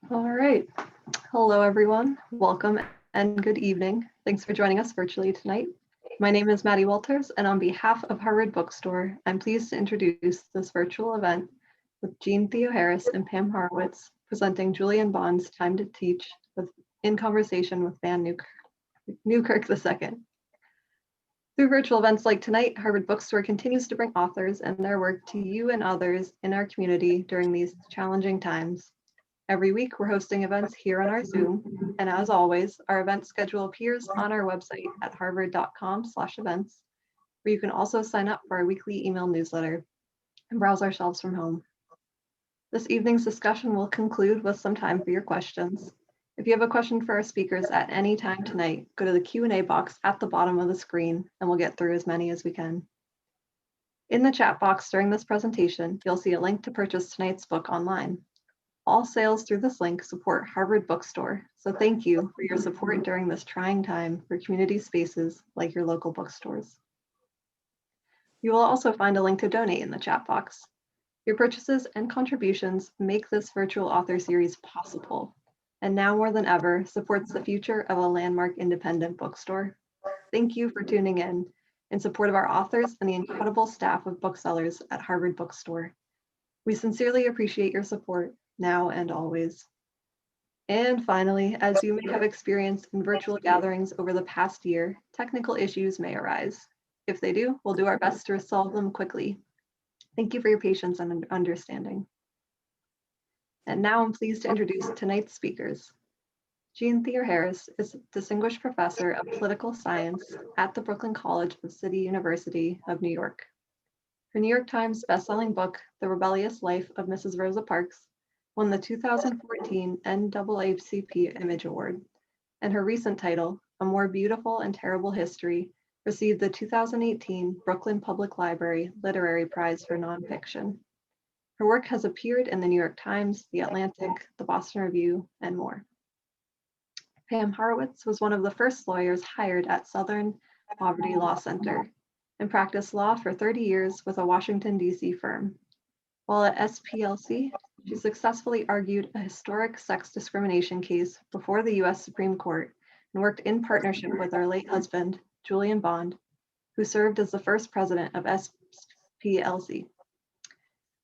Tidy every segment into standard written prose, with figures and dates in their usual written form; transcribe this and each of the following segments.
All right. Hello, everyone. Welcome and good evening. Thanks for joining us virtually tonight. My name is Maddie Walters, and on behalf of Harvard Bookstore, I'm pleased to introduce this virtual event with Jeanne Theoharis and Pam Horowitz, presenting Julian Bond's Time to Teach in conversation with VANN NEWKIRK II. Through virtual events like tonight, Harvard Bookstore continues to bring authors and their work to you and others in our community during these challenging times. Every week, we're hosting events here on our Zoom, and as always, our event schedule appears on our website at harvard.com/events, where you can also sign up for our weekly email newsletter and browse our shelves from home. This evening's discussion will conclude with some time for your questions. If you have a question for our speakers at any time tonight, go to the Q&A box at the bottom of the screen, and we'll get through as many as we can. In the chat box during this presentation, you'll see a link to purchase tonight's book online. All sales through this link support Harvard Bookstore, so thank you for your support during this trying time for community spaces like your local bookstores. You will also find a link to donate in the chat box. Your purchases and contributions make this virtual author series possible, and now more than ever supports the future of a landmark independent bookstore. Thank you for tuning in support of our authors and the incredible staff of booksellers at Harvard Bookstore. We sincerely appreciate your support now and always. And finally, as you may have experienced in virtual gatherings over the past year, technical issues may arise. If they do, we'll do our best to resolve them quickly. Thank you for your patience and understanding. And now I'm pleased to introduce tonight's speakers. Jeanne Theoharis is Distinguished Professor of Political Science at the Brooklyn College of City University of New York. Her New York Times bestselling book, The Rebellious Life of Mrs. Rosa Parks, won the 2014 NAACP Image Award, and her recent title, A More Beautiful and Terrible History, received the 2018 Brooklyn Public Library Literary Prize for Nonfiction. Her work has appeared in the New York Times, The Atlantic, the Boston Review, and more. Pam Horowitz was one of the first lawyers hired at Southern Poverty Law Center and practiced law for 30 years with a Washington, D.C. firm. While at SPLC, she successfully argued a historic sex discrimination case before the U.S. Supreme Court and worked in partnership with her late husband, Julian Bond, who served as the first president of SPLC.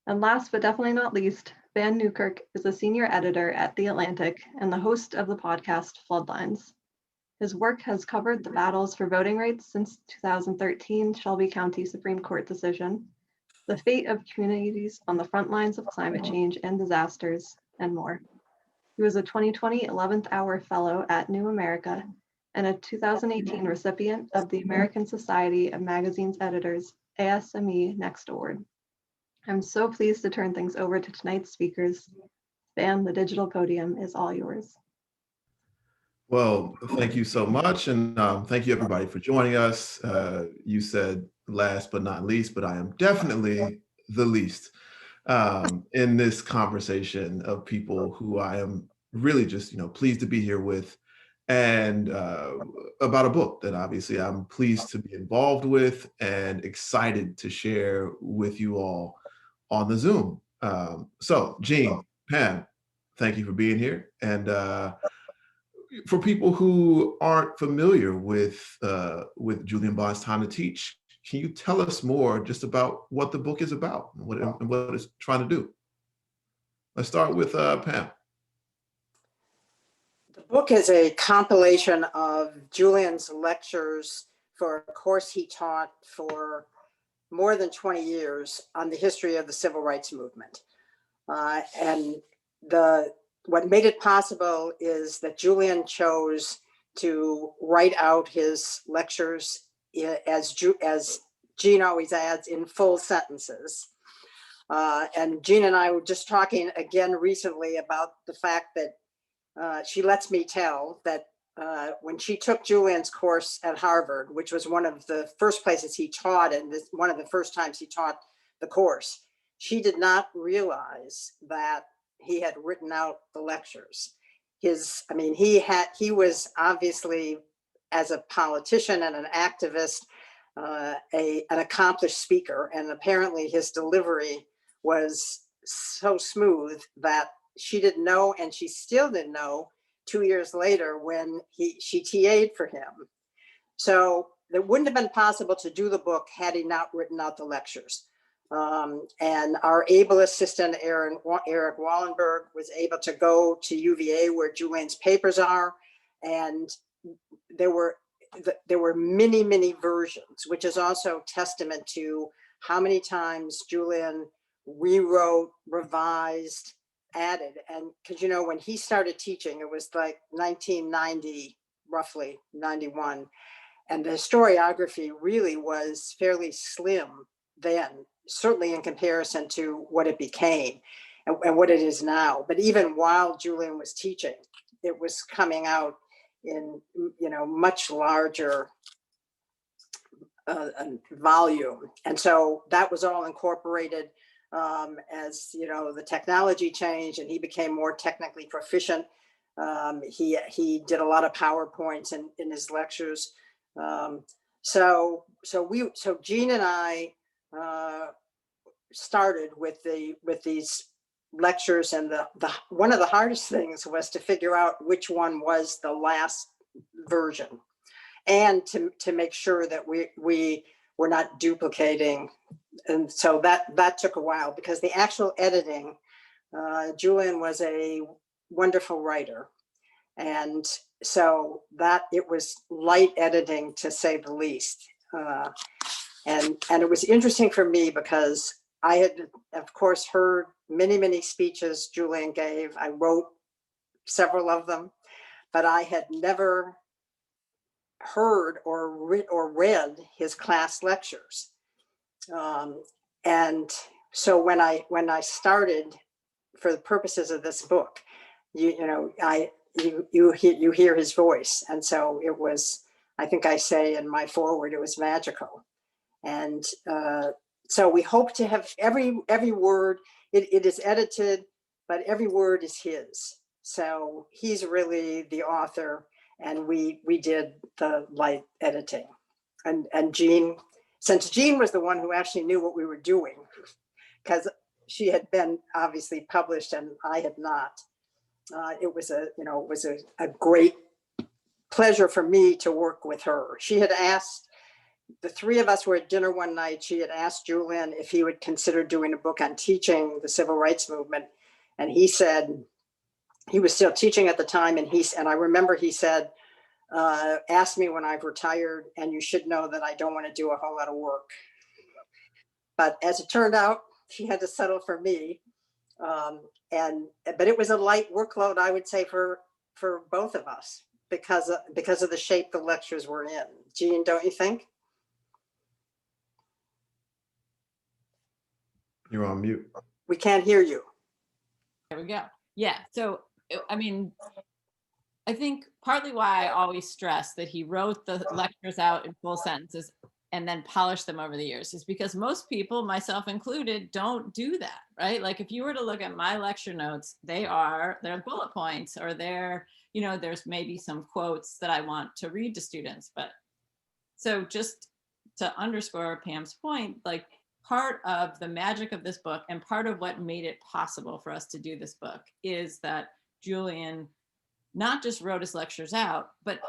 And last but definitely not least, VANN NEWKIRK is a senior editor at The Atlantic and the host of the podcast Floodlines. His work has covered the battles for voting rights since 2013 Shelby County Supreme Court decision, the fate of communities on the front lines of climate change and disasters, and more. He was a 2020 11th Hour Fellow at New America and a 2018 recipient of the American Society of Magazines Editors ASME Next Award. I'm so pleased to turn things over to tonight's speakers. VANN, the digital podium is all yours. Well, thank you so much. And thank you everybody for joining us. You said last but not least, but I am definitely the least in this conversation of people who I am really just, pleased to be here with, and about a book that obviously I'm pleased to be involved with and excited to share with you all on the Zoom. So Jeanne, Pam, thank you for being here. And for people who aren't familiar with Julian Bond's Time to Teach, can you tell us more just about what the book is about and what it's trying to do? Let's start with Pam. The book is a compilation of Julian's lectures for a course he taught for more than 20 years on the history of the civil rights movement. And what made it possible is that Julian chose to write out his lectures as Jeanne always adds, in full sentences. And Jeanne and I were just talking again recently about the fact that she lets me tell that when she took Julian's course at Harvard, which was one of the first places he taught and one of the first times he taught the course, she did not realize that he had written out the lectures. He was obviously, as a politician and an activist, an accomplished speaker, and apparently his delivery was so smooth that she didn't know, and she still didn't know 2 years later when she TA'd for him. So it wouldn't have been possible to do the book had he not written out the lectures. And our able assistant, Eric Wallenberg, was able to go to UVA where Julian's papers are. And there were many, many versions, which is also testament to how many times Julian rewrote, revised, added. And because, you know, when he started teaching, it was like 1990, roughly 91. And the historiography really was fairly slim then, certainly in comparison to what it became and what it is now. But even while Julian was teaching, it was coming out in, you know, much larger volume. And so that was all incorporated as, you know, the technology changed and he became more technically proficient. He did a lot of PowerPoints in his lectures. So Jeanne and I started with these lectures, and one of the hardest things was to figure out which one was the last version, and to make sure that we were not duplicating. And so that took a while, because the actual editing, Julian was a wonderful writer. And so that it was light editing, to say the least. And it was interesting for me because I had, of course, heard many, many speeches Julian gave. I wrote several of them, but I had never heard or read his class lectures. And so when I started, for the purposes of this book, you hear his voice. And so it was, I think I say in my foreword, it was magical. And so we hope to have every word, it is edited, but every word is his. So he's really the author, and we did the light editing. And Jeanne, since Jeanne was the one who actually knew what we were doing, because she had been obviously published and I had not. It was a great pleasure for me to work with her. She had asked, the three of us were at dinner one night. She had asked Julian if he would consider doing a book on teaching the civil rights movement. And he said, he was still teaching at the time. And I remember he said, ask me when I've retired, and you should know that I don't want to do a whole lot of work. But as it turned out, she had to settle for me. But it was a light workload, I would say, for both of us, because of the shape the lectures were in. Jeanne, don't you think? You're on mute. We can't hear you. There we go. Yeah. So, I mean, I think partly why I always stress that he wrote the lectures out in full sentences and then polished them over the years is because most people, myself included, don't do that, right? Like if you were to look at my lecture notes, they're bullet points, or there's maybe some quotes that I want to read to students. But so just to underscore Pam's point, like part of the magic of this book and part of what made it possible for us to do this book is that Julian not just wrote his lectures out, but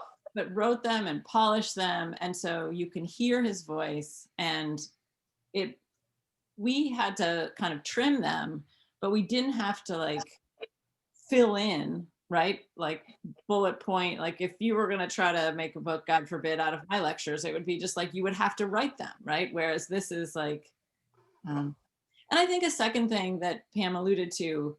wrote them and polished them. And so you can hear his voice, and we had to kind of trim them, but we didn't have to like fill in, right? Like bullet point, like if you were gonna try to make a book, God forbid, out of my lectures, it would be just like, you would have to write them, right? Whereas this is like, and I think a second thing that Pam alluded to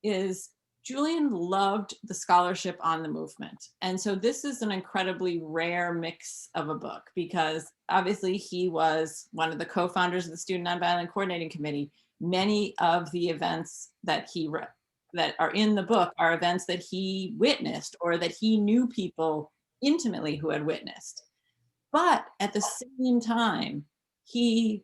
is Julian loved the scholarship on the movement. And so this is an incredibly rare mix of a book, because obviously he was one of the co-founders of the Student Nonviolent Coordinating Committee. Many of the events that that are in the book are events that he witnessed or that he knew people intimately who had witnessed. But at the same time, he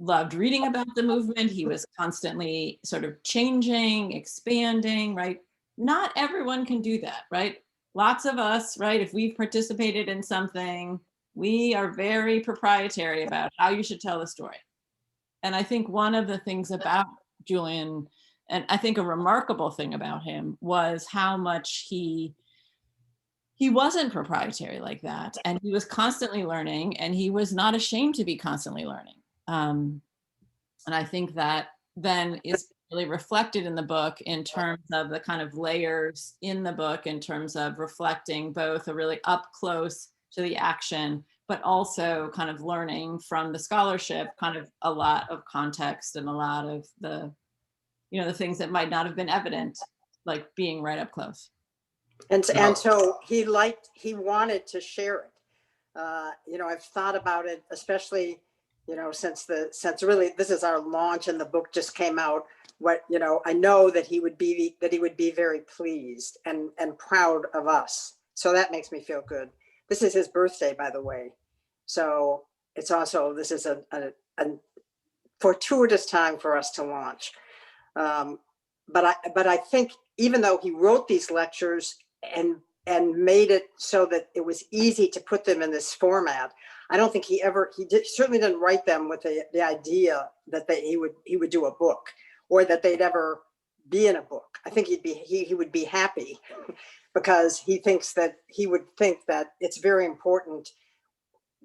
loved reading about the movement. He was constantly sort of changing, expanding, right? Not everyone can do that, right? Lots of us, right? If we've participated in something, we are very proprietary about how you should tell the story. And I think one of the things about Julian And I think a remarkable thing about him was how much he wasn't proprietary like that. And he was constantly learning, and he was not ashamed to be constantly learning. And I think that then is really reflected in the book in terms of the kind of layers in the book, in terms of reflecting both a really up close to the action, but also kind of learning from the scholarship, kind of a lot of context and a lot of the, you know, the things that might not have been evident, like being right up close. And so he wanted to share it. You know, I've thought about it, especially, you know, since really this is our launch and the book just came out. What, you know, I know that he would be very pleased and proud of us. So that makes me feel good. This is his birthday, by the way. So it's also, this is a fortuitous time for us to launch. But I think even though he wrote these lectures and made it so that it was easy to put them in this format, I don't think he certainly didn't write them with the idea that he would do a book, or that they'd ever be in a book. I think he would be happy because he would think that it's very important,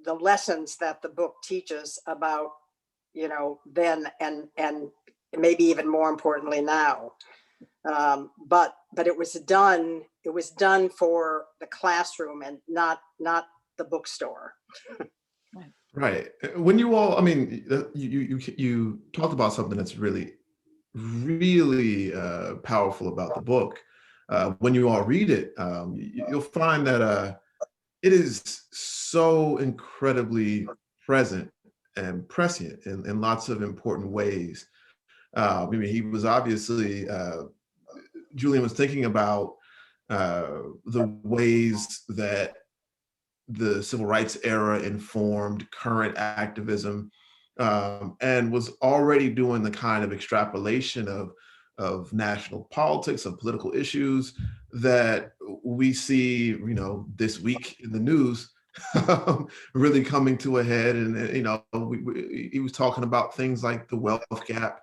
the lessons that the book teaches about, you know, then and maybe even more importantly now. But it was done for the classroom and not the bookstore. Right. When you all, I mean, you talked about something that's really powerful about the book. When you all read it, you'll find that it is so incredibly present and prescient in lots of important ways. I mean, he was obviously, Julian was thinking about the ways that the civil rights era informed current activism, and was already doing the kind of extrapolation of national politics, of political issues that we see, you know, this week in the news really coming to a head. And, you know, he was talking about things like the wealth gap,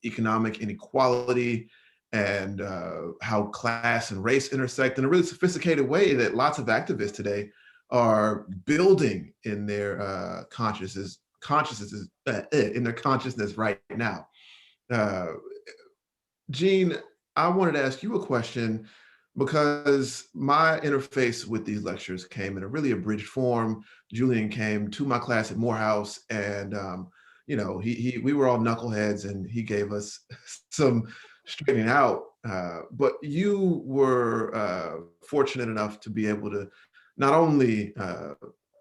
economic inequality, and how class and race intersect in a really sophisticated way that lots of activists today are building in their consciousness right now. Jeanne, I wanted to ask you a question, because my interface with these lectures came in a really abridged form. Julian came to my class at Morehouse, and you know, we were all knuckleheads, and he gave us some straightening out. But you were fortunate enough to be able to not only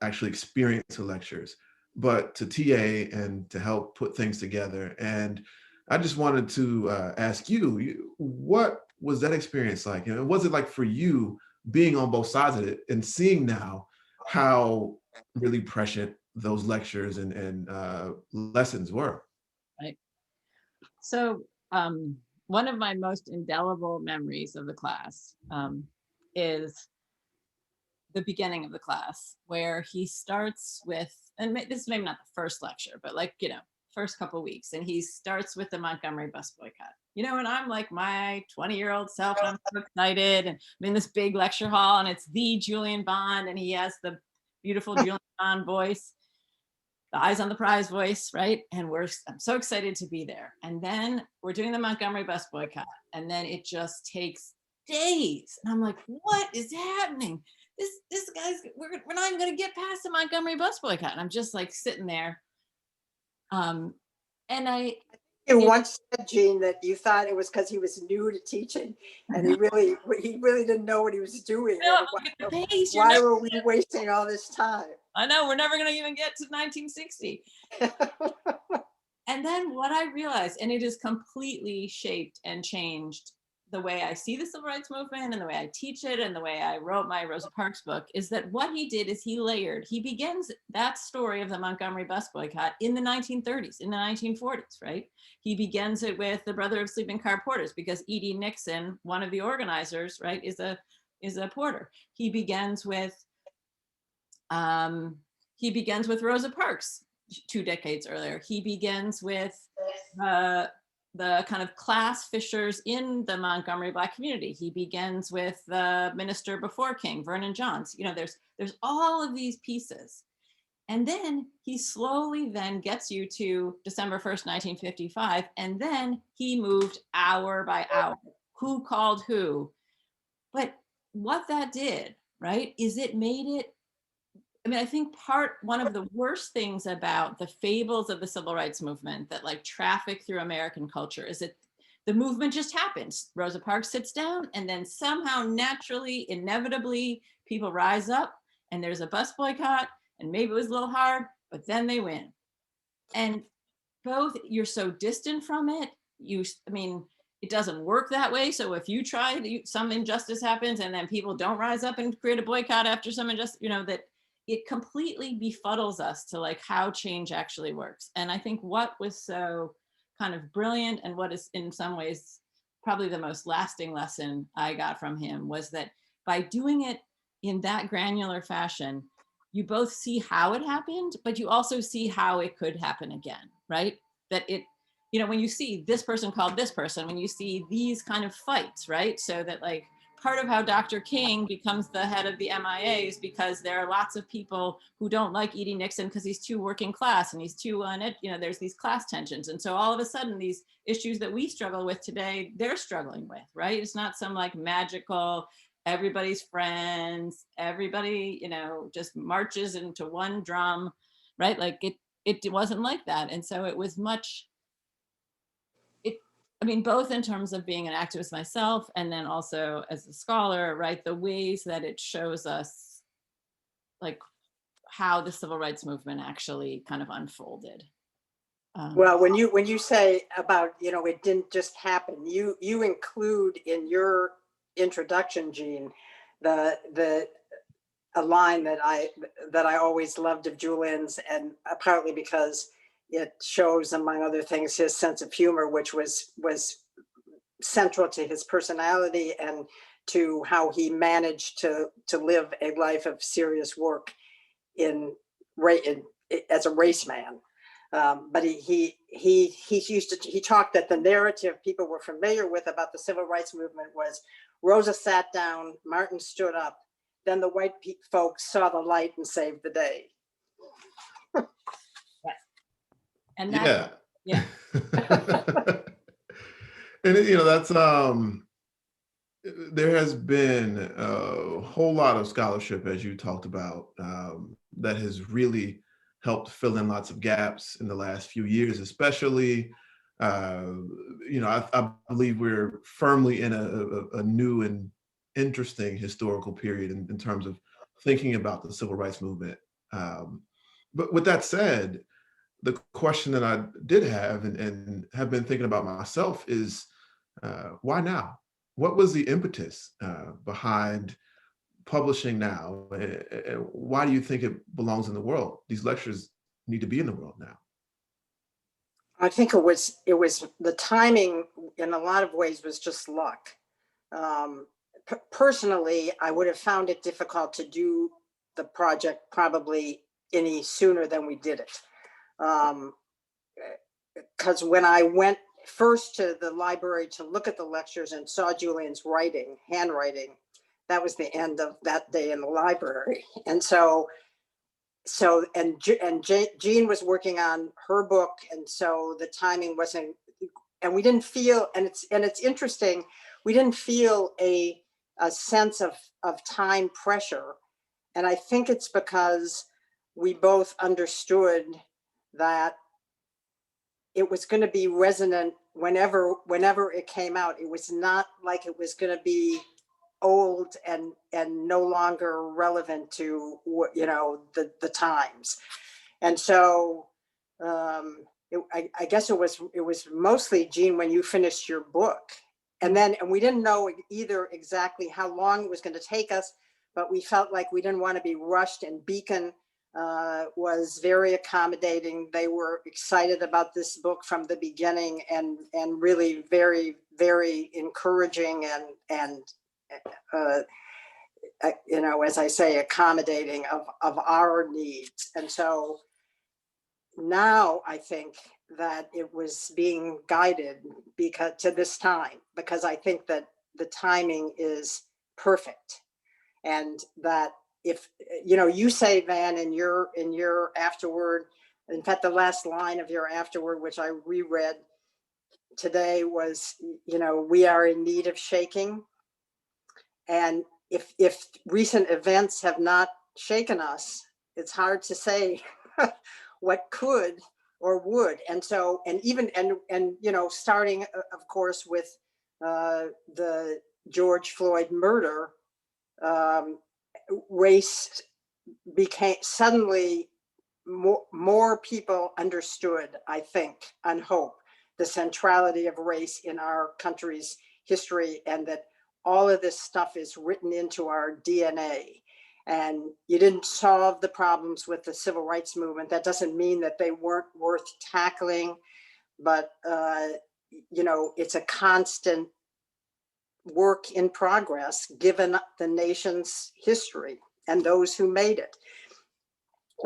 actually experience the lectures, but to TA and to help put things together. And I just wanted to ask you, what was that experience like? And what was it like for you being on both sides of it and seeing now how really prescient those lectures and lessons were? Right. So one of my most indelible memories of the class is the beginning of the class, where he starts with, and this is maybe not the first lecture, but like, you know, first couple weeks, and he starts with the Montgomery Bus Boycott. You know, and I'm like my 20-year-old self, and I'm so excited, and I'm in this big lecture hall, and it's the Julian Bond, and he has the beautiful Julian Bond voice, the eyes on the prize voice, right? And I'm so excited to be there. And then we're doing the Montgomery Bus Boycott, and then it just takes days, and I'm like, what is happening? This guy's, we're not even gonna get past the Montgomery Bus Boycott. And I'm just like sitting there. And you once said, Jeanne, that you thought it was because he was new to teaching, and he really didn't know what he was doing. Why were we wasting all this time? I know, we're never going to even get to 1960. And then what I realized, and it has completely shaped and changed the way I see the civil rights movement and the way I teach it and the way I wrote my Rosa Parks book, is that what he did is he begins that story of the Montgomery Bus Boycott in the 1930s, in the 1940s, right? He begins it with the brother of sleeping car porters, because E.D. Nixon, one of the organizers, right, is a porter. He begins with Rosa Parks 2 decades earlier. He begins with the kind of class fissures in the Montgomery Black community. He begins with the minister before King, Vernon Johns. You know, there's all of these pieces. And then he slowly then gets you to December 1st, 1955. And then he moved hour by hour. Who called who? But what that did, right, is it made it, I mean, I think one of the worst things about the fables of the civil rights movement that like traffic through American culture is that the movement just happens. Rosa Parks sits down and then somehow naturally, inevitably, people rise up and there's a bus boycott and maybe it was a little hard, but then they win. And both, you're so distant from it. I mean, it doesn't work that way. So if you try, some injustice happens and then people don't rise up and create a boycott after some injustice, you know, that it completely befuddles us to like how change actually works. And I think what was so kind of brilliant and what is in some ways probably the most lasting lesson I got from him was that by doing it in that granular fashion, you both see how it happened, but you also see how it could happen again, right? That it, you know, when you see this person called this person, when you see these kind of fights, right? So that like, part of how Dr. King becomes the head of the MIA is because there are lots of people who don't like Edie Nixon because he's too working class and he's too, you know, there's these class tensions. And so all of a sudden these issues that we struggle with today, they're struggling with, right? It's not some like magical, everybody's friends, everybody, you know, just marches into one drum, right? Like it wasn't like that. And so it was much, I mean, both in terms of being an activist myself and then also as a scholar, right? The ways that it shows us like how the civil rights movement actually kind of unfolded. Well, when you say about, you know, it didn't just happen, you include in your introduction, Jeanne, a line that I always loved of Julian's, and partly because it shows, among other things, his sense of humor, which was central to his personality and to how he managed to live a life of serious work as a race man. But he talked that the narrative people were familiar with about the civil rights movement was Rosa sat down, Martin stood up, then the white folks saw the light and saved the day. And that, yeah. And you know, that's there has been a whole lot of scholarship, as you talked about, that has really helped fill in lots of gaps in the last few years, especially, you know, I believe we're firmly in a new and interesting historical period in terms of thinking about the civil rights movement. But with that said, the question that I did have and have been thinking about myself is, why now? What was the impetus behind publishing now? Why do you think it belongs in the world? These lectures need to be in the world now. I think it was the timing in a lot of ways was just luck. Personally, I would have found it difficult to do the project probably any sooner than we did it. Because when I went first to the library to look at the lectures and saw Julian's handwriting, that was the end of that day in the library. And Jeanne was working on her book, and so the timing wasn't, and we didn't feel, and it's interesting, we didn't feel a sense of time pressure. And I think it's because we both understood that it was going to be resonant whenever it came out. It was not like it was going to be old and no longer relevant to, you know, the times. And so I guess it was mostly, Jeanne, when you finished your book, and we didn't know either exactly how long it was going to take us, but we felt like we didn't want to be rushed, and Beacon was very accommodating. They were excited about this book from the beginning, and really very, very encouraging and you know, as I say, accommodating of our needs. And so now I think that it was being guided because to this time, because I think that the timing is perfect. And that if, you say, Van, in your afterword, in fact, the last line of your afterword, which I reread today, was, we are in need of shaking. And if recent events have not shaken us, it's hard to say what could or would. And so, and even, starting, of course, with the George Floyd murder, race became suddenly more people understood, I think, and hope, the centrality of race in our country's history, and that all of this stuff is written into our DNA. And you didn't solve the problems with the civil rights movement. That doesn't mean that they weren't worth tackling, but it's a constant work in progress given the nation's history and those who made it.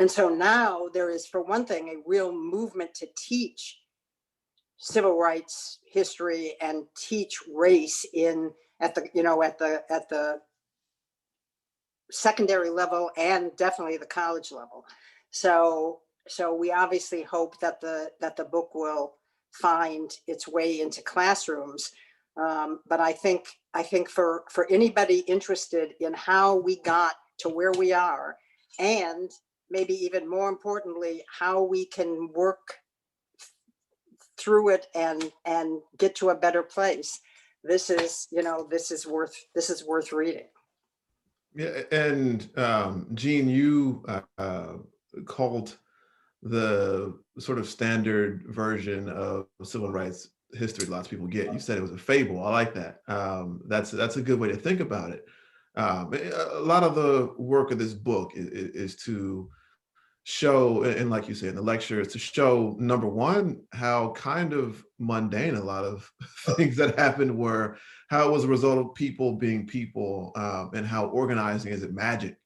And so now there is, for one thing, a real movement to teach civil rights history and teach race at the secondary level and definitely the college level. So we obviously hope that the book will find its way into classrooms. But I think for anybody interested in how we got to where we are, and maybe even more importantly, how we can work through it and get to a better place, this is worth reading. Yeah, and Jeanne, you called the sort of standard version of civil rights history lots of people get. You said it was a fable. I like that. That's a good way to think about it. A lot of the work of this book is to show, and like you say in the lecture, is to show, number one, how kind of mundane a lot of things that happened were, how it was a result of people being people, and how organizing isn't magic,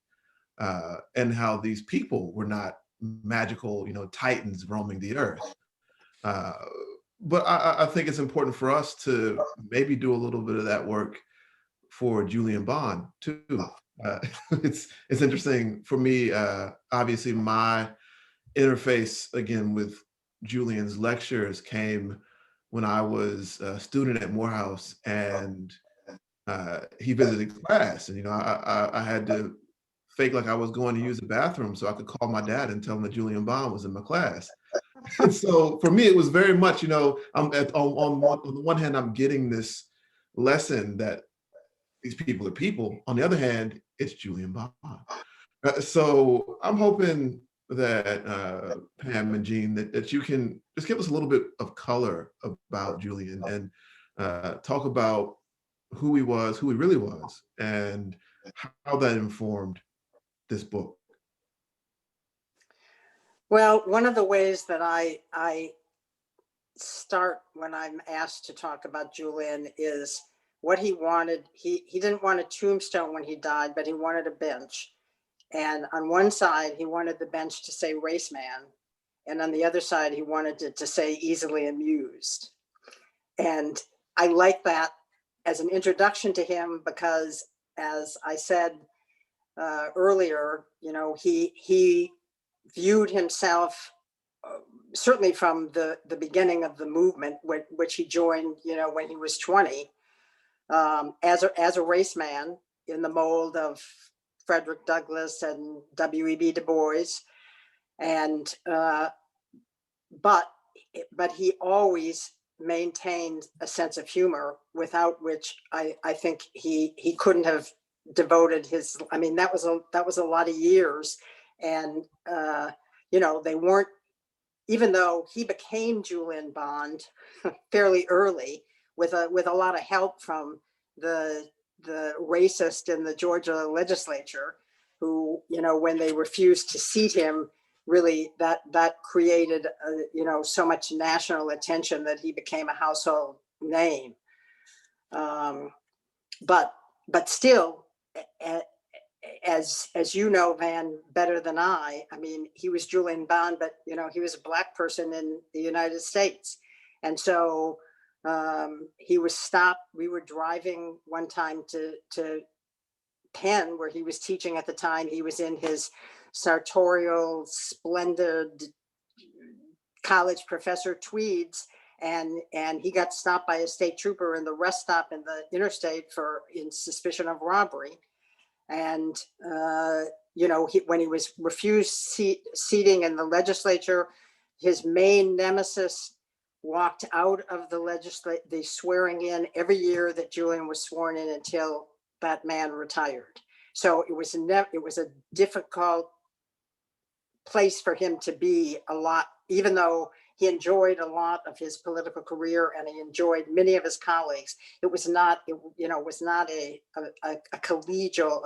and how these people were not magical, titans roaming the earth. But I think it's important for us to maybe do a little bit of that work for Julian Bond too. It's interesting for me. Obviously, my interface again with Julian's lectures came when I was a student at Morehouse, and he visited class, and I had to fake like I was going to use the bathroom so I could call my dad and tell him that Julian Bond was in my class. And so for me, it was very much, I'm on the one hand, I'm getting this lesson that these people are people. On the other hand, it's Julian Bond. So I'm hoping that Pam and Jeanne, that you can just give us a little bit of color about Julian and talk about who he was, who he really was, and how that informed this book. Well, one of the ways that I start when I'm asked to talk about Julian is what he wanted. He didn't want a tombstone when he died, but he wanted a bench. And on one side, he wanted the bench to say race man. And on the other side, he wanted it to say easily amused. And I like that as an introduction to him, because as I said earlier, he viewed himself, certainly from the beginning of the movement, which he joined, when he was 20, as a race man in the mold of Frederick Douglass and W.E.B. Du Bois. And but he always maintained a sense of humor, without which I think he couldn't have devoted his, that was a lot of years. And they weren't, even though he became Julian Bond fairly early with a lot of help from the racist in the Georgia legislature, who, when they refused to seat him, really that created so much national attention that he became a household name. But still, as you know, Van, better than I mean, he was Julian Bond, but he was a Black person in the United States. And so he was stopped. We were driving one time to Penn, where he was teaching at the time. He was in his sartorial, splendid college professor tweeds, and he got stopped by a state trooper in the rest stop in the interstate in suspicion of robbery. And when he was refused seating in the legislature, his main nemesis walked out of the swearing in every year that Julian was sworn in until that man retired. So it was a difficult place for him to be a lot, even though he enjoyed a lot of his political career and he enjoyed many of his colleagues. It was not a collegial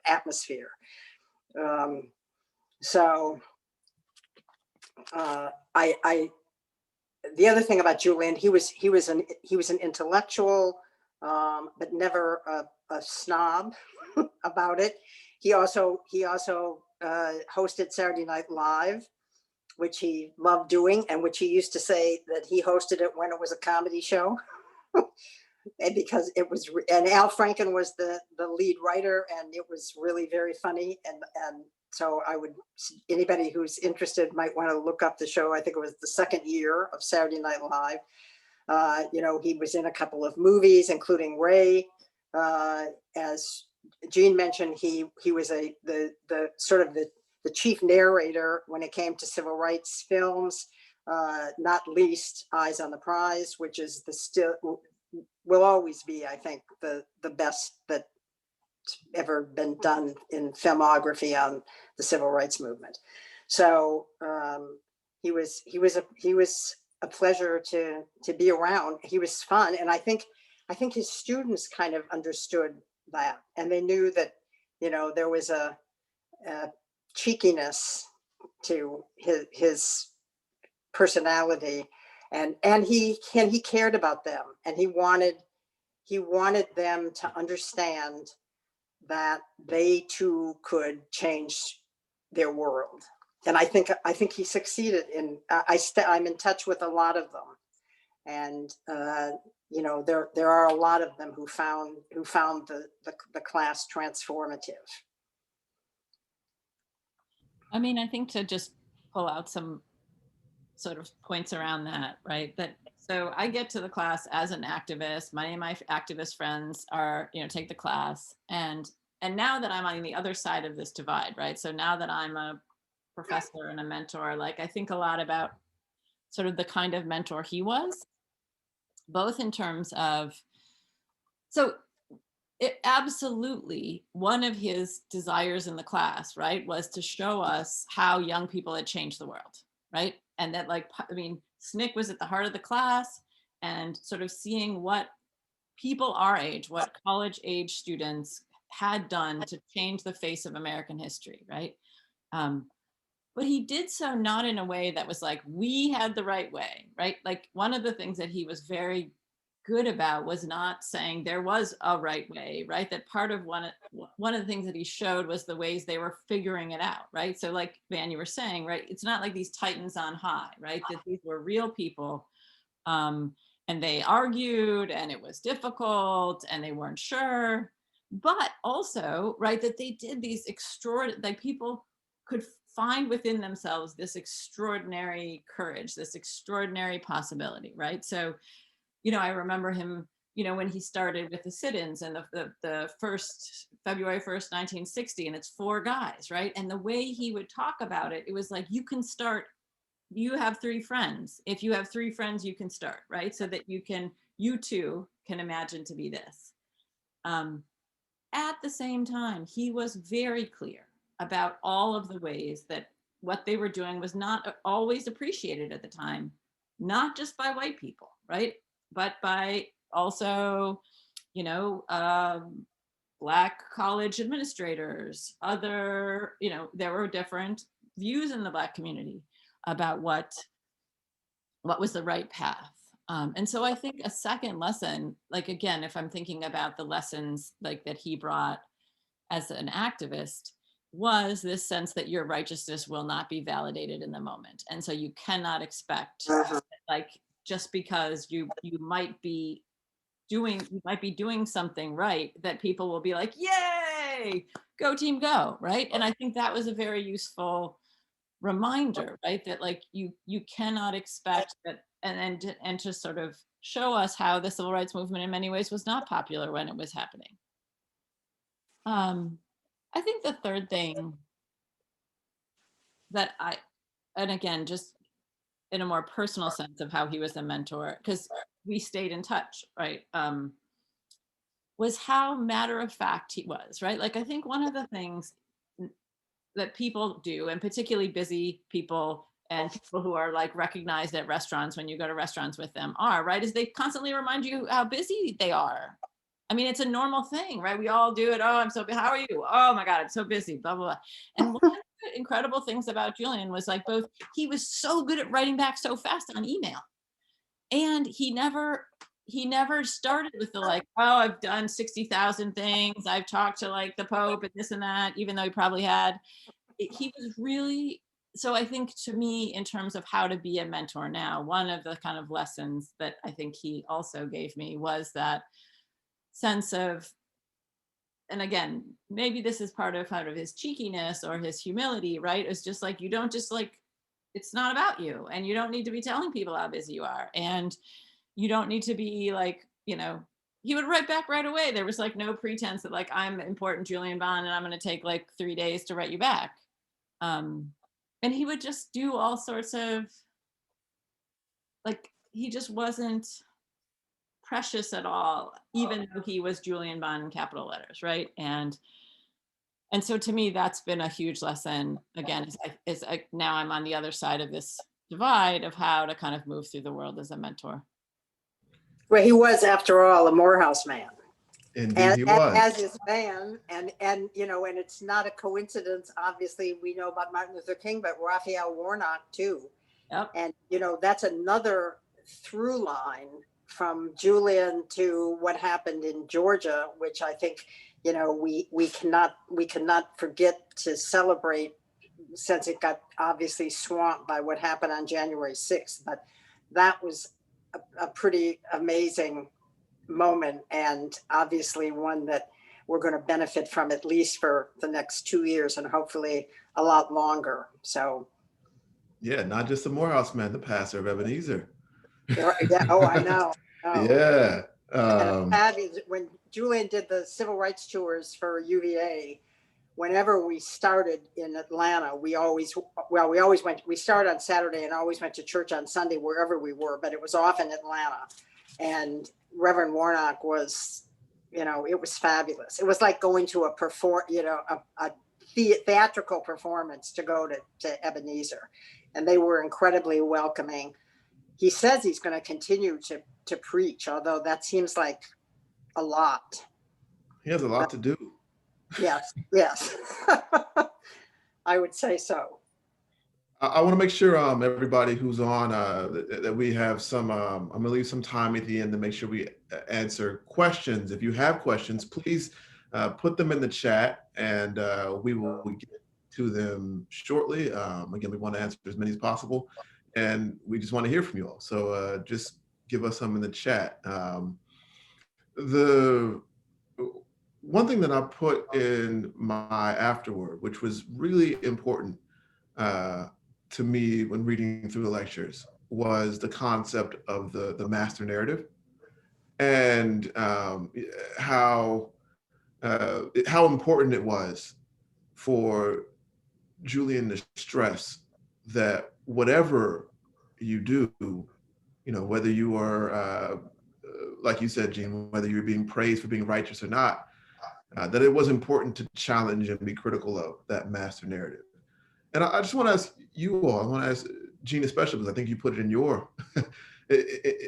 atmosphere. The other thing about Julian, he was an intellectual, but never a snob about it. He also hosted Saturday Night Live, which he loved doing, and which he used to say that he hosted it when it was a comedy show. And because and Al Franken was the lead writer, and it was really very funny. And so anybody who's interested might want to look up the show. I think it was the second year of Saturday Night Live. He was in a couple of movies, including Ray. As Jeanne mentioned, he was the chief narrator when it came to civil rights films, not least Eyes on the Prize, which is will always be, I think, the best that's ever been done in filmography on the civil rights movement. So he was a pleasure to be around. He was fun, and I think his students kind of understood that, and they knew that there was a cheekiness to his personality, and he cared about them, and he wanted them to understand that they too could change their world. And I think he succeeded I'm in touch with a lot of them, and there are a lot of them who found the class transformative. I mean, I think to just pull out some sort of points around that, right? So I get to the class as an activist. Many of my activist friends are, take the class. And now that I'm on the other side of this divide, right? So now that I'm a professor and a mentor, I think a lot about sort of the kind of mentor he was, both in terms of, it absolutely, one of his desires in the class, right, was to show us how young people had changed the world, right? And that SNCC was at the heart of the class, and sort of seeing what people our age, what college age students had done to change the face of American history, right? But he did so not in a way that was we had the right way, right? One of the things that he was very good about was not saying there was a right way, right? That part of one of the things that he showed was the ways they were figuring it out, right? So Van, you were saying, right, it's not like these titans on high, right? That these were real people, and they argued, and it was difficult, and they weren't sure, but also, right, that they did these extraordinary, people could find within themselves this extraordinary courage, this extraordinary possibility, right? So I remember him, when he started with the sit-ins and the first February 1st, 1960, and it's 4 guys, right? And the way he would talk about it, it was you can start, you have 3 friends. If you have 3 friends, you can start, right? So that you too can imagine to be this. At the same time, he was very clear about all of the ways that what they were doing was not always appreciated at the time, not just by white people, right? But by also, Black college administrators, there were different views in the Black community about what was the right path. And so I think a second lesson, again, if I'm thinking about the lessons that he brought as an activist was this sense that your righteousness will not be validated in the moment. And so you cannot expect, like, just because you might be doing something right, that people will be like, yay, go team go, right? And I think that was a very useful reminder, right? That like you cannot expect that, and to sort of show us how the civil rights movement in many ways was not popular when it was happening. I think the third thing that and again, just in a more personal sense of how he was a mentor, because we stayed in touch, right? Was how matter of fact he was, right? Like, I think one of the things that people do, and particularly busy people and people who are like recognized at restaurants when you go to restaurants with them are, right, is they constantly remind you how busy they are. I mean, it's a normal thing, right? We all do it. Oh, I'm so busy. How are you? Oh my God, I'm so busy, blah, blah, blah. And one of the incredible things about Julian was like both, he was so good at writing back so fast on email. And he never started with the like, oh, I've done 60,000 things. I've talked to like the Pope and this and that, even though he probably had. He was really, so I think to me, in terms of how to be a mentor now, one of the kind of lessons that I think he also gave me was that sense of, and again, maybe this is part of his cheekiness or his humility, right? It's just like, you don't just like, it's not about you, and you don't need to be telling people how busy you are. And you don't need to be like, you know, he would write back right away. There was like no pretense that like, I'm important Julian Bond and I'm going to take like 3 days to write you back. And he would just do all sorts of, like, he just wasn't precious at all, even though he was Julian Bond in capital letters, right? And so to me, that's been a huge lesson. Again, now I'm on the other side of this divide of how to kind of move through the world as a mentor. Well, he was, after all, a Morehouse man. Indeed, he was. As is VANN, and you know, and it's not a coincidence. Obviously, we know about Martin Luther King, but Raphael Warnock too. Yep. And you know, that's another through line from Julian to what happened in Georgia, which I think, you know, we cannot forget to celebrate, since it got obviously swamped by what happened on January 6th. But that was a pretty amazing moment, and obviously one that we're going to benefit from at least for the next 2 years, and hopefully a lot longer. So yeah, not just the Morehouse man, the pastor of Ebenezer. yeah, oh, I know. Oh. Yeah. When Julian did the civil rights tours for UVA, whenever we started in Atlanta, we started on Saturday and always went to church on Sunday, wherever we were, but it was often Atlanta. And Reverend Warnock was, you know, it was fabulous. It was like going to a theatrical performance to go to Ebenezer. And they were incredibly welcoming. He says he's going to continue to preach, although that seems like a lot. He has a lot to do. Yes. I would say so. I want to make sure everybody who's on that we have some. I'm going to leave some time at the end to make sure we answer questions. If you have questions, please put them in the chat, and we will get to them shortly. Again, we want to answer as many as possible, and we just want to hear from you all. So just give us some in the chat. The one thing that I put in my afterword, which was really important to me when reading through the lectures, was the concept of the master narrative, and how important it was for Julian to stress that whatever you do, you know, whether you are, like you said, Jeanne, whether you're being praised for being righteous or not, that it was important to challenge and be critical of that master narrative. And I just want to ask you all, I want to ask Jeanne especially, because I think you put it in your,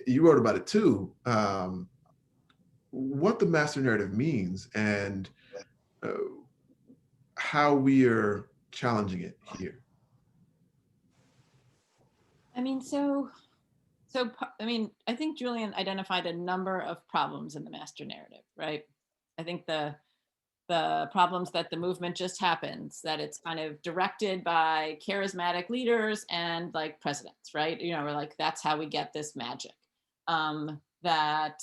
you wrote about it too, what the master narrative means and how we are challenging it here. I mean, I think Julian identified a number of problems in the master narrative, right? I think the the problems that the movement just happens, that it's kind of directed by charismatic leaders and like presidents, right? You know, we're like, that's how we get this magic. That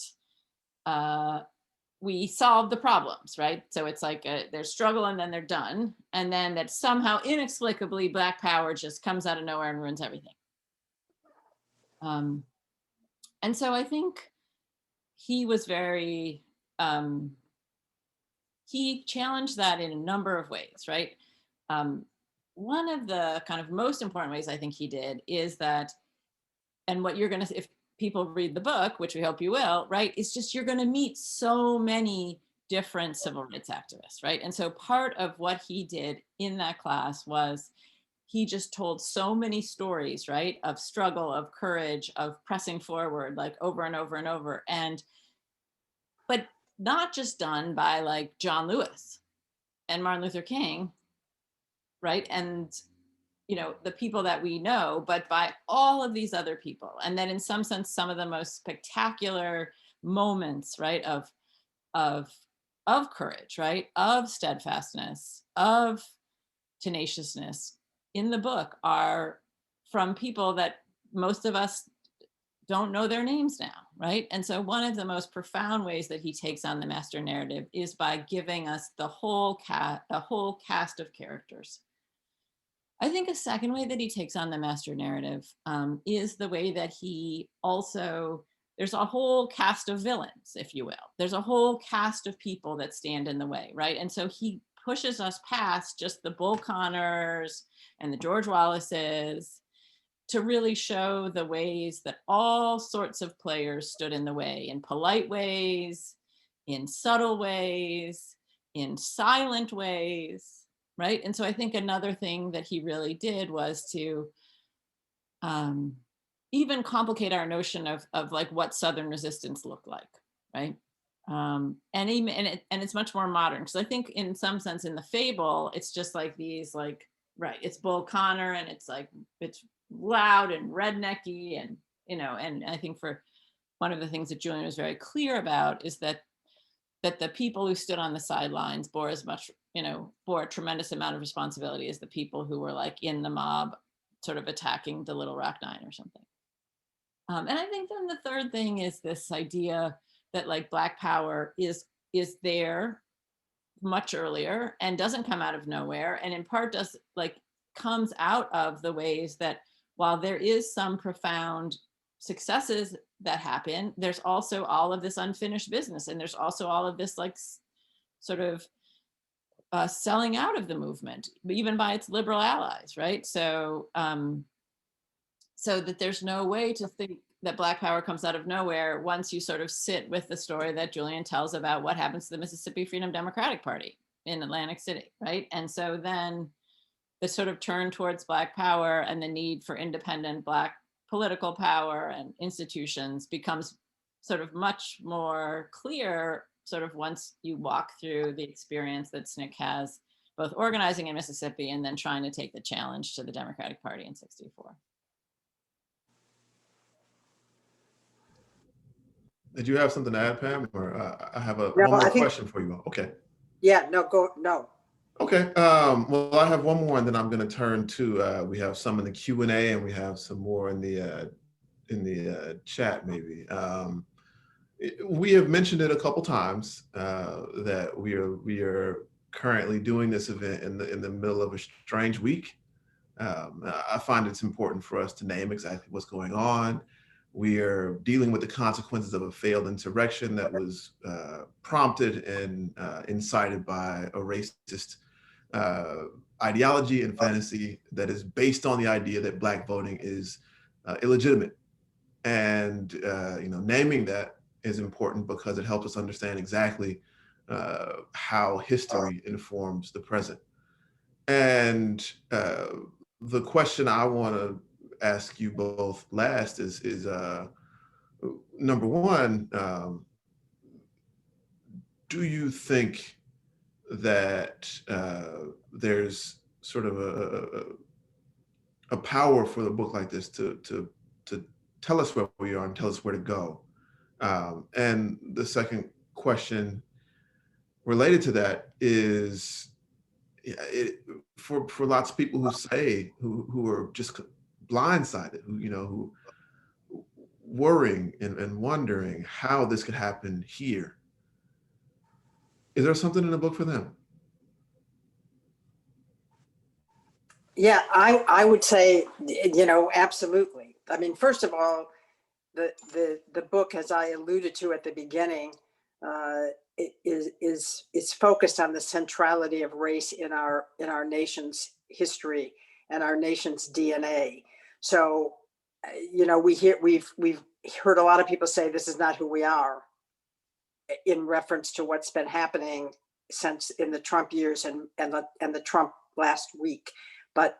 we solve the problems, right? So it's like there's struggle and then they're done. And then that somehow inexplicably Black power just comes out of nowhere and ruins everything. And so I think he was very, he challenged that in a number of ways, right? One of the kind of most important ways I think he did is that, and what you're gonna, if people read the book, which we hope you will, right, it's just you're gonna meet so many different civil rights activists, right? And so part of what he did in that class was he just told so many stories, right, of struggle, of courage, of pressing forward, like over and over and over. But not just done by like John Lewis and Martin Luther King, right? And, you know, the people that we know, but by all of these other people. And then in some sense, some of the most spectacular moments, right, of courage, right, of steadfastness, of tenaciousness in the book are from people that most of us don't know their names now, right? And so one of the most profound ways that he takes on the master narrative is by giving us the whole cast of characters. I think a second way that he takes on the master narrative is the way that he also, there's a whole cast of villains, if you will. There's a whole cast of people that stand in the way, right? And so he pushes us past just the Bull Connors and the George Wallaces to really show the ways that all sorts of players stood in the way, in polite ways, in subtle ways, in silent ways, right? And so I think another thing that he really did was to even complicate our notion of like what Southern resistance looked like, right? And it's much more modern, because I think in some sense in the fable, it's just like these like, right, it's Bull Connor and it's like, it's loud and rednecky, and, you know, and I think for one of the things that Julian was very clear about is that the people who stood on the sidelines bore as much, you know, bore a tremendous amount of responsibility as the people who were like in the mob sort of attacking the Little Rock Nine or something. And I think then the third thing is this idea that like Black power is there much earlier and doesn't come out of nowhere, and in part does like comes out of the ways that while there is some profound successes that happen, there's also all of this unfinished business, and there's also all of this like sort of selling out of the movement, even by its liberal allies, right? So so that there's no way to think that Black power comes out of nowhere once you sort of sit with the story that Julian tells about what happens to the Mississippi Freedom Democratic Party in Atlantic City, right? And so then the sort of turn towards Black power and the need for independent Black political power and institutions becomes sort of much more clear sort of once you walk through the experience that SNCC has, both organizing in Mississippi and then trying to take the challenge to the Democratic Party in '64. Did you have something to add, Pam? Or I have one more question for you. Okay. Yeah, no. Okay. Well, I have one more, and then I'm going to turn to. We have some in the Q&A, and we have some more in the chat, maybe. We have mentioned it a couple times that we are currently doing this event in the middle of a strange week. I find it's important for us to name exactly what's going on. We are dealing with the consequences of a failed insurrection that was prompted and incited by a racist ideology and fantasy that is based on the idea that Black voting is illegitimate. And naming that is important because it helps us understand exactly how history informs the present. And the question I want to ask you both last is number one, do you think that there's sort of a power for the book like this to tell us where we are and tell us where to go? And the second question related to that is for lots of people who say, who are just blindsided, who worrying and wondering how this could happen here. Is there something in the book for them? Yeah, I would say, absolutely. I mean, first of all, the book, as I alluded to at the beginning, is focused on the centrality of race in our nation's history and our nation's DNA. So, we've heard a lot of people say this is not who we are, in reference to what's been happening since in the Trump years and the Trump last week. But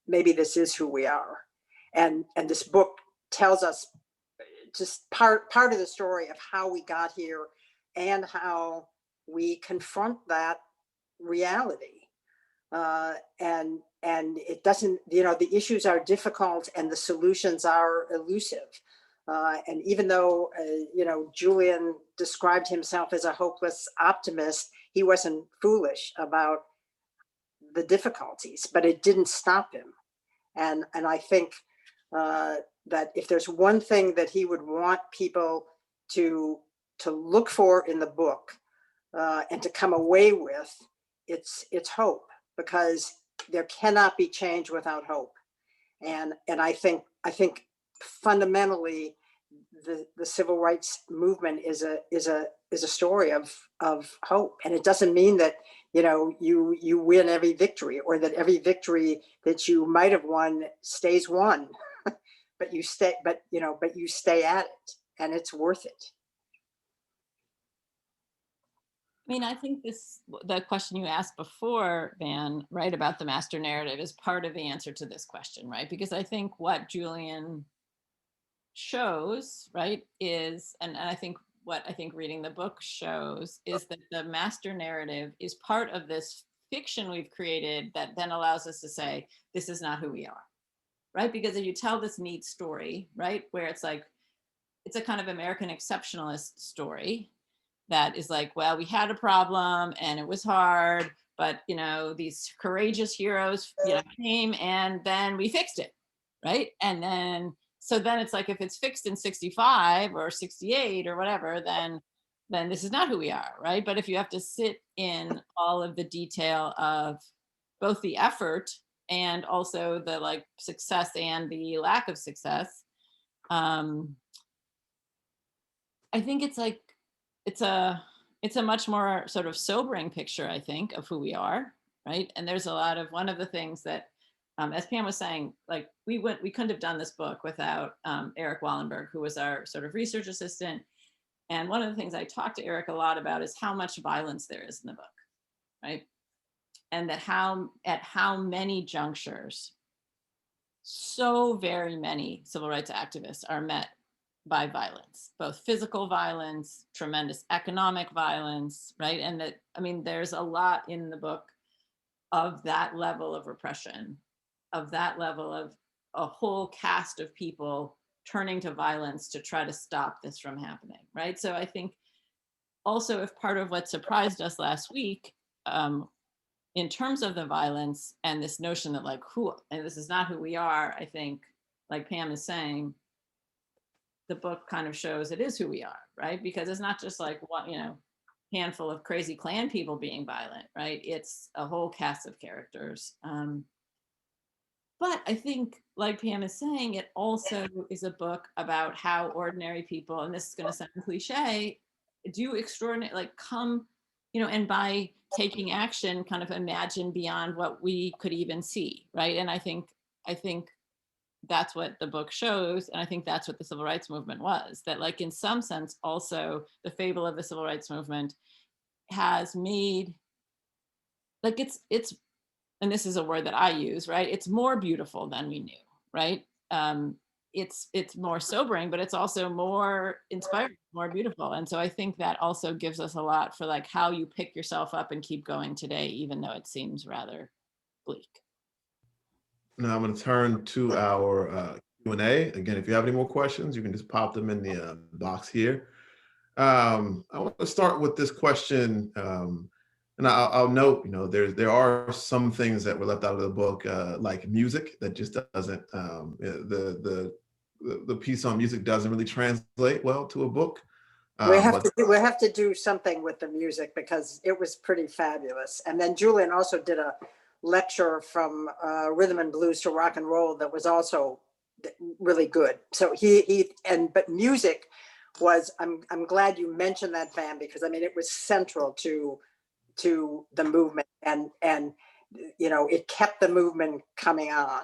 maybe this is who we are, and this book tells us just part of the story of how we got here and how we confront that reality. And it doesn't, the issues are difficult and the solutions are elusive. And even though, Julian described himself as a hopeless optimist, he wasn't foolish about the difficulties, but it didn't stop him. And I think that if there's one thing that he would want people to look for in the book and to come away with, it's hope, because there cannot be change without hope. And I think fundamentally the civil rights movement is a story of hope. And it doesn't mean that you win every victory, or that every victory that you might have won stays won. but you stay at it, and it's worth it. I mean, I think the question you asked before, Van, right, about the master narrative is part of the answer to this question, right? Because I think what Julian shows, right, is, and I think what reading the book shows is that the master narrative is part of this fiction we've created that then allows us to say, this is not who we are, right? Because if you tell this neat story, right, where it's like, it's a kind of American exceptionalist story that is like, well, we had a problem and it was hard, but these courageous heroes came and then we fixed it, right? And then so then it's like, if it's fixed in 65 or 68 or whatever, then this is not who we are, right? But if you have to sit in all of the detail of both the effort and also the success and the lack of success, I think it's a much more sort of sobering picture, I think, of who we are, right? And there's a lot of, one of the things that, as Pam was saying, we couldn't have done this book without Eric Wallenberg, who was our sort of research assistant. And one of the things I talked to Eric a lot about is how much violence there is in the book, right? And that at how many junctures, so very many civil rights activists are met by violence, both physical violence, tremendous economic violence, right? And that, I mean, there's a lot in the book of that level of repression, of that level of a whole cast of people turning to violence to try to stop this from happening, right? So I think also, if part of what surprised us last week, in terms of the violence and this notion that and this is not who we are, I think, like Pam is saying, the book kind of shows it is who we are, right? Because it's not just like one, handful of crazy Klan people being violent, right? It's a whole cast of characters. But I think, like Pam is saying, it also is a book about how ordinary people, and this is going to sound cliche, do extraordinary, come, and by taking action, kind of imagine beyond what we could even see, right? And I think that's what the book shows, and I think that's what the civil rights movement was. That, in some sense, also the fable of the civil rights movement has made, it's, and this is a word that I use, right? It's more beautiful than we knew, right? It's more sobering, but it's also more inspiring, more beautiful. And so I think that also gives us a lot for how you pick yourself up and keep going today, even though it seems rather bleak. Now I'm going to turn to our Q&A. Again, if you have any more questions, you can just pop them in the box here. I want to start with this question, and I'll note, there are some things that were left out of the book, like music, that just doesn't, the piece on music doesn't really translate well to a book. We have to do something with the music because it was pretty fabulous. And then Julian also did a lecture from rhythm and blues to rock and roll that was also really good. So but music was, I'm glad you mentioned that, Pam, because I mean it was central to the movement, and it kept the movement coming on,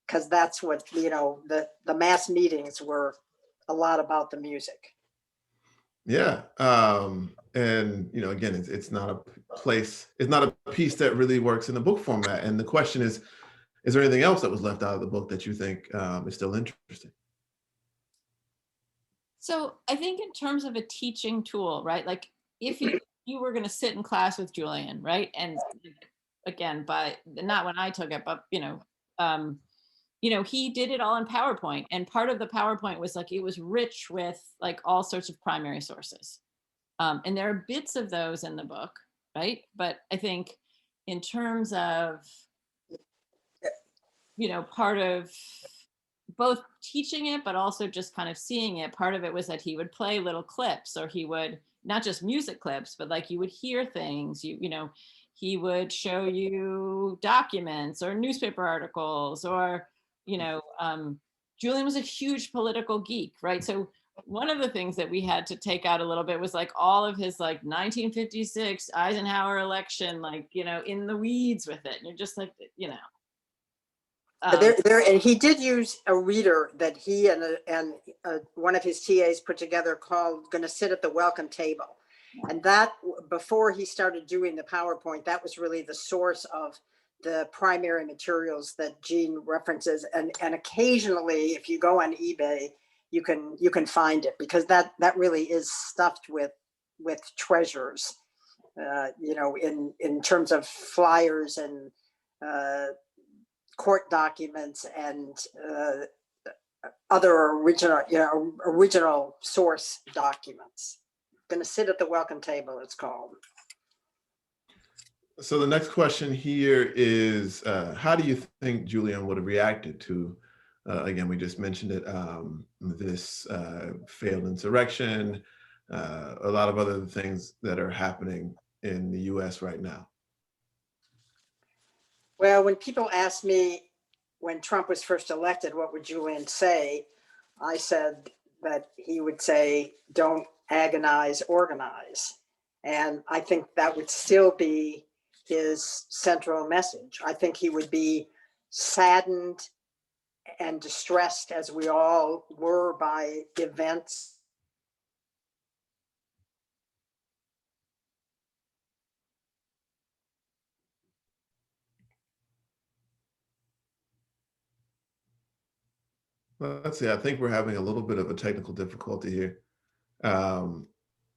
because that's what the mass meetings were a lot about, the music. Yeah. And again, it's not a piece that really works in the book format. And the question is there anything else that was left out of the book that you think is still interesting? So I think in terms of a teaching tool, right? Like if you were going to sit in class with Julian, right? And again, not when I took it, but he did it all in PowerPoint, and part of the PowerPoint was like, it was rich with like all sorts of primary sources. And there are bits of those in the book, right? But I think in terms of, part of both teaching it, but also just kind of seeing it, part of it was that he would play little clips, or he would, not just music clips, but like you would hear things, he would show you documents or newspaper articles, or, Julian was a huge political geek, right? So one of the things that we had to take out a little bit was like all of his like 1956 Eisenhower election, like, in the weeds with it. And you're just like, and he did use a reader that he and one of his TAs put together called "Gonna Sit at the Welcome Table," and that, before he started doing the PowerPoint, that was really the source of the primary materials that Jeanne references. And occasionally, if you go on eBay, you can find it, because that really is stuffed with treasures, in terms of flyers and court documents and other original source documents. Gonna Sit at the Welcome Table, it's called. So the next question here is, how do you think Julian would have reacted to, again, we just mentioned it, this failed insurrection, a lot of other things that are happening in the US right now? Well, when people ask me, when Trump was first elected, what would Julian say? I said that he would say, "Don't agonize, organize." And I think that would still be his central message. I think he would be saddened and distressed, as we all were, by events. Let's see, I think we're having a little bit of a technical difficulty here.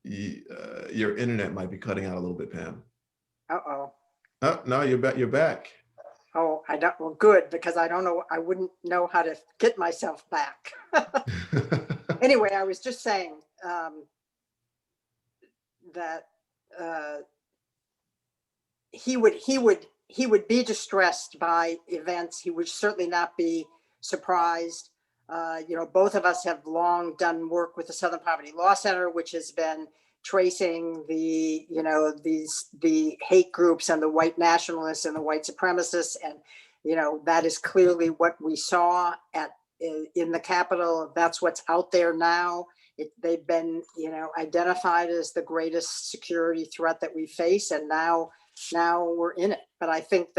Your internet might be cutting out a little bit, Pam. Uh-oh. Oh, no, you're back. You're back. Oh, well, good, because I don't know, I wouldn't know how to get myself back. Anyway, I was just saying that he would be distressed by events. He would certainly not be surprised. Both of us have long done work with the Southern Poverty Law Center, which has been tracing the hate groups and the white nationalists and the white supremacists, and that is clearly what we saw in the Capitol. That's what's out there now. They've been identified as the greatest security threat that we face, and now we're in it. But I think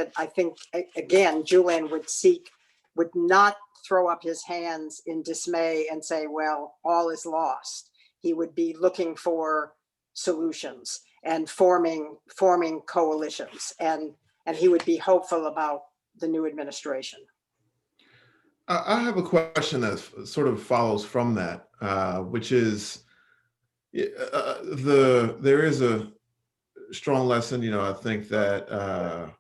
again, Julian would not throw up his hands in dismay and say, well, all is lost. He would be looking for solutions and forming coalitions, and he would be hopeful about the new administration. I have a question that sort of follows from that, which is there is a strong lesson, I think that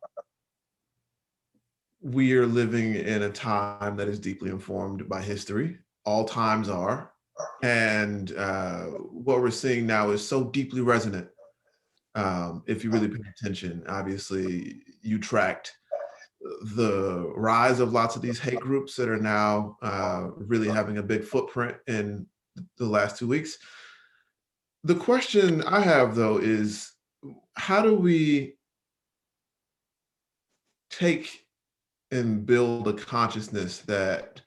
we are living in a time that is deeply informed by history. All times are. And what we're seeing now is so deeply resonant. If you really pay attention, obviously you tracked the rise of lots of these hate groups that are now really having a big footprint in the last 2 weeks. The question I have, though, is how do we take and build a consciousness that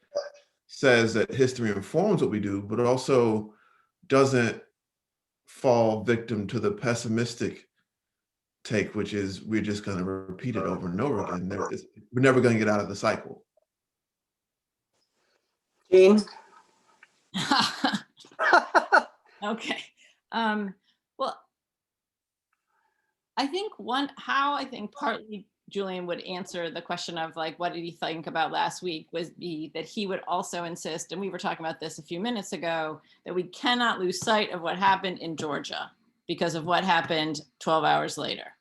says that history informs what we do, but also doesn't fall victim to the pessimistic take, which is we're just going to repeat it over and over again. We're never going to get out of the cycle. Jeanne? Okay. Well, I think partly Julian would answer the question of like, what did he think about last week, was be that he would also insist, and we were talking about this a few minutes ago, that we cannot lose sight of what happened in Georgia because of what happened 12 hours later,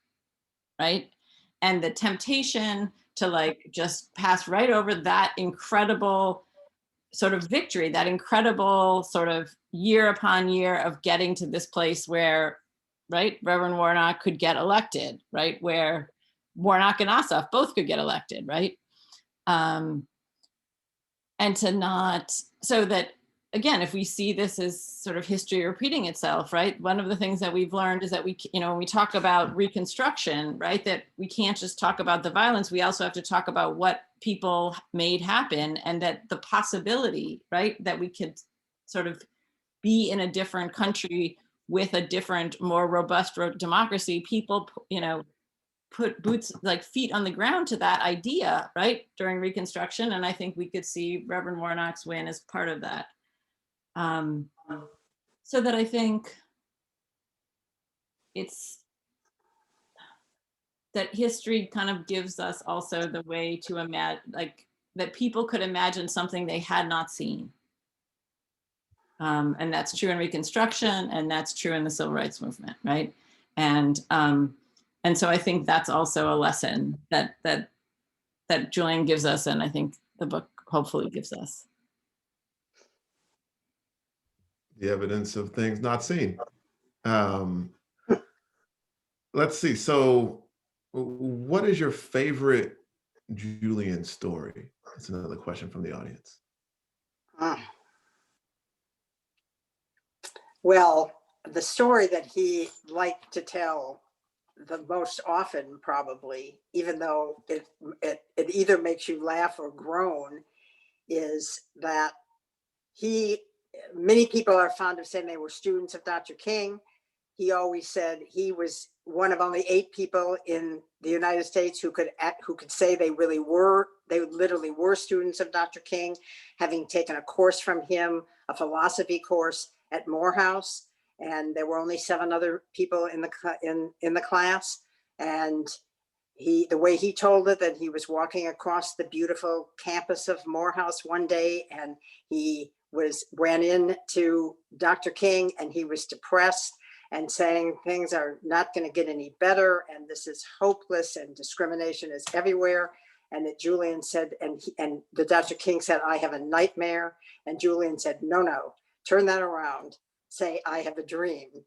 right? And the temptation to like just pass right over that incredible sort of victory, that incredible sort of year upon year of getting to this place where, right, Reverend Warnock could get elected, right, where Warnock and Ossoff both could get elected, right? And to not, so that, again, if we see this as sort of history repeating itself, right? One of the things that we've learned is that when we talk about Reconstruction, right, that we can't just talk about the violence, we also have to talk about what people made happen, and that the possibility, right, that we could sort of be in a different country with a different, more robust democracy, people, put feet on the ground to that idea, right, during Reconstruction. And I think we could see Reverend Warnock's win as part of that. So that I think it's that history kind of gives us also the way to imagine, like, that people could imagine something they had not seen. And that's true in Reconstruction, and that's true in the Civil Rights Movement, right? And so I think that's also a lesson that Julian gives us, and I think the book hopefully gives us. The evidence of things not seen. Let's see. So what is your favorite Julian story? That's another question from the audience. Well, the story that he liked to tell the most often, probably, even though it either makes you laugh or groan, is that many people are fond of saying they were students of Dr. King. He always said he was one of only 8 people in the United States who could say they literally were students of Dr. King, having taken a course from him, a philosophy course at Morehouse, and there were only 7 other people in the class. And the way he told it, that he was walking across the beautiful campus of Morehouse one day, and he ran into Dr. King, and he was depressed and saying things are not going to get any better, and this is hopeless, and discrimination is everywhere. And that Julian said, and the Dr. King said, "I have a nightmare." And Julian said, no, turn that around, say, "I have a dream."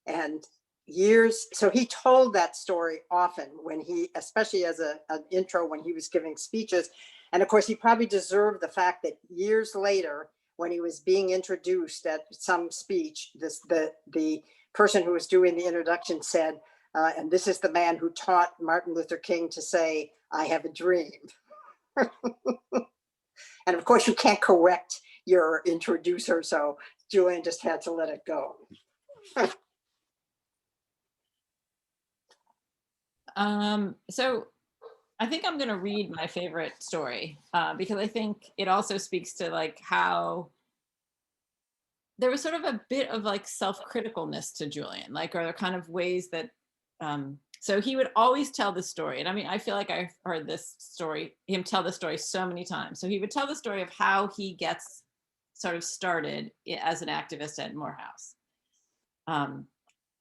And so he told that story often when especially as an intro when he was giving speeches. And of course, he probably deserved the fact that years later, when he was being introduced at some speech, the person who was doing the introduction said, and this is the man who taught Martin Luther King to say, "I have a dream." And of course, you can't correct your introducer, so Julian just had to let it go. So I think I'm going to read my favorite story because I think it also speaks to like how there was sort of a bit of like self-criticalness to Julian, like, or kind of ways that, so he would always tell the story. And I mean, I feel like I've heard him tell the story so many times. So he would tell the story of how he gets sort of started as an activist at Morehouse.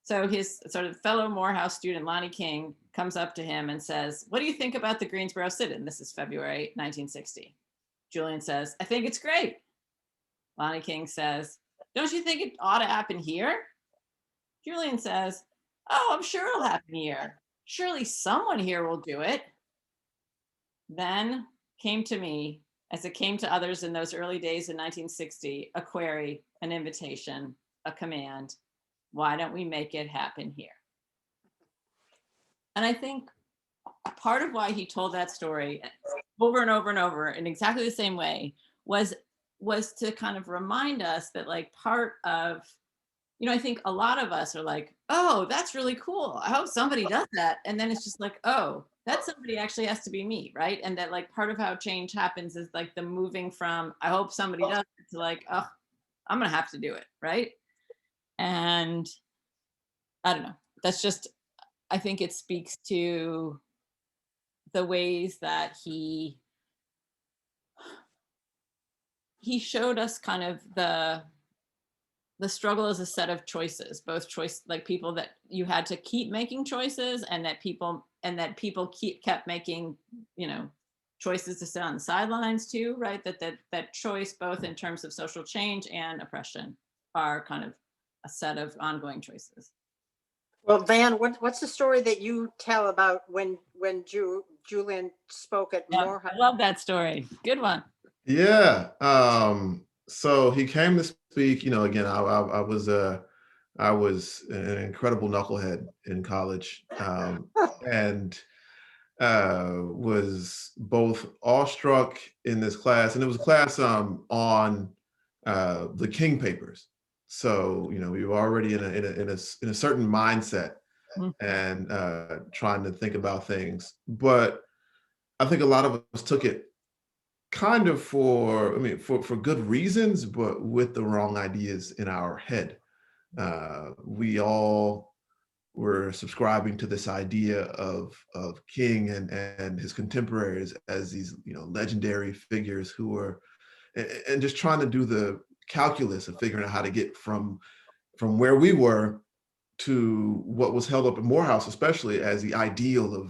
So his sort of fellow Morehouse student, Lonnie King, comes up to him and says, "What do you think about the Greensboro sit-in?" This is February 1960. Julian says, "I think it's great." Lonnie King says, don't you think it ought to happen here? Julian says, oh, I'm sure it'll happen here. Surely someone here will do it. Then came to me, as it came to others in those early days in 1960, a query, an invitation, a command. Why don't we make it happen here? And I think part of why he told that story over and over and over in exactly the same way was to kind of remind us that, like, part of, you know, I think a lot of us are like, oh, that's really cool, I hope somebody does that. And then it's just like, oh, that somebody actually has to be me, right? And that, like, part of how change happens is like the moving from I hope somebody does it to like, oh, I'm gonna have to do it, right? And I don't know, that's just, I think it speaks to the ways that he showed us kind of the struggle as a set of choices, both choice, like people that you had to keep making choices, and that people kept making, you know, choices to sit on the sidelines too, right? That choice, both in terms of social change and oppression, are kind of a set of ongoing choices. Well, Van, what's the story that you tell about when Julian spoke at Yeah, Morehouse? I love that story. Good one. Yeah. So he came to speak, you know, again, I was an incredible knucklehead in college, and was both awestruck in this class, and it was a class on the King papers. So, you know, we were already in a certain mindset and trying to think about things. But I think a lot of us took it kind of for good reasons, but with the wrong ideas in our head. We all were subscribing to this idea of King and his contemporaries as these, you know, legendary figures who were, and just trying to do the calculus of figuring out how to get from where we were to what was held up in Morehouse, especially as the ideal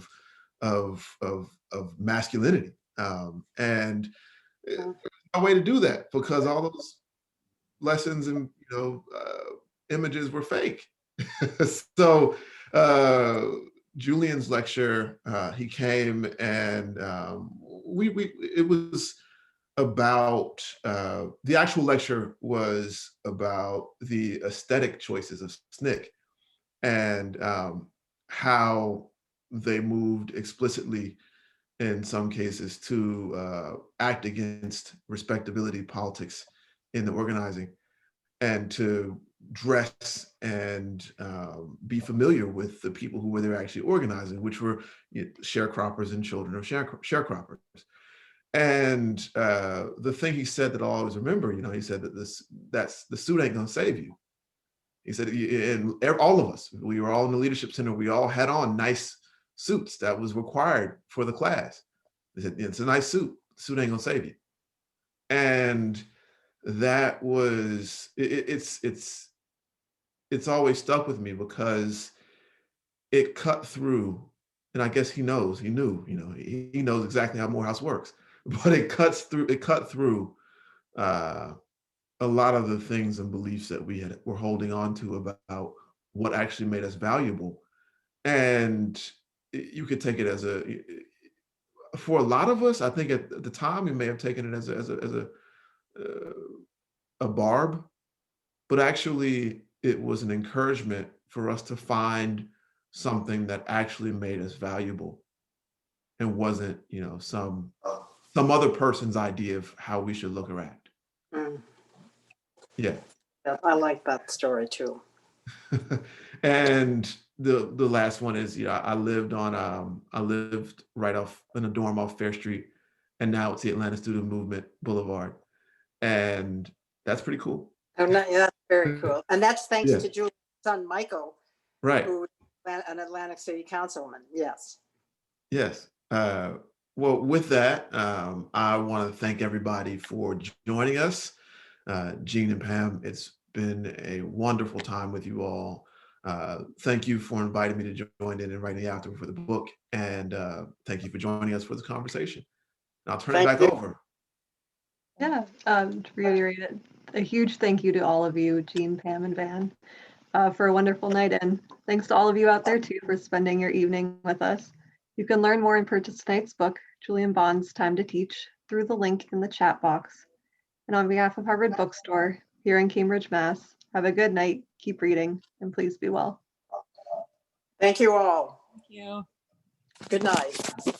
of masculinity. And a way to do that, because all those lessons and, you know, images were fake. So Julian's lecture, he came and it was about, the actual lecture was about the aesthetic choices of SNCC and how they moved explicitly in some cases to act against respectability politics in the organizing, and to dress and be familiar with the people who were there actually organizing, which were, you know, sharecroppers and children of sharecroppers. And the thing he said that I'll always remember, you know, he said that the suit ain't gonna save you. He said, and all of us, we were all in the leadership center, we all had on nice suits that was required for the class. They said, it's a nice suit, the suit ain't gonna save you. And that was, it's always stuck with me because it cut through, and I guess he knew, you know, he knows exactly how Morehouse works, but it cut through a lot of the things and beliefs that were holding on to about what actually made us valuable. And you could take it as for a lot of us, I think at the time we may have taken it as a barb, but actually it was an encouragement for us to find something that actually made us valuable and wasn't, you know, some other person's idea of how we should look or act. Yeah. I like that story too. And the last one is, you know, I lived right off in a dorm off Fair Street, and now it's the Atlanta Student Movement Boulevard, and that's pretty cool. Oh, no, yeah, that's very cool, and that's thanks Yeah. to Julian's son Michael, Right. who was an Atlantic City councilman. Yes. Yes. Well, with that, I want to thank everybody for joining us. Jeanne and Pam, it's been a wonderful time with you all. Thank you for inviting me to join in and writing the afterword for the book. And thank you for joining us for this conversation. And I'll turn it back over. Yeah, to reiterate it, a huge thank you to all of you, Jeanne, Pam, and Van, for a wonderful night. And thanks to all of you out there too for spending your evening with us. You can learn more and purchase tonight's book, Julian Bond's Time to Teach, through the link in the chat box. And on behalf of Harvard Bookstore here in Cambridge, Mass, have a good night, keep reading, and please be well. Thank you all. Thank you. Good night.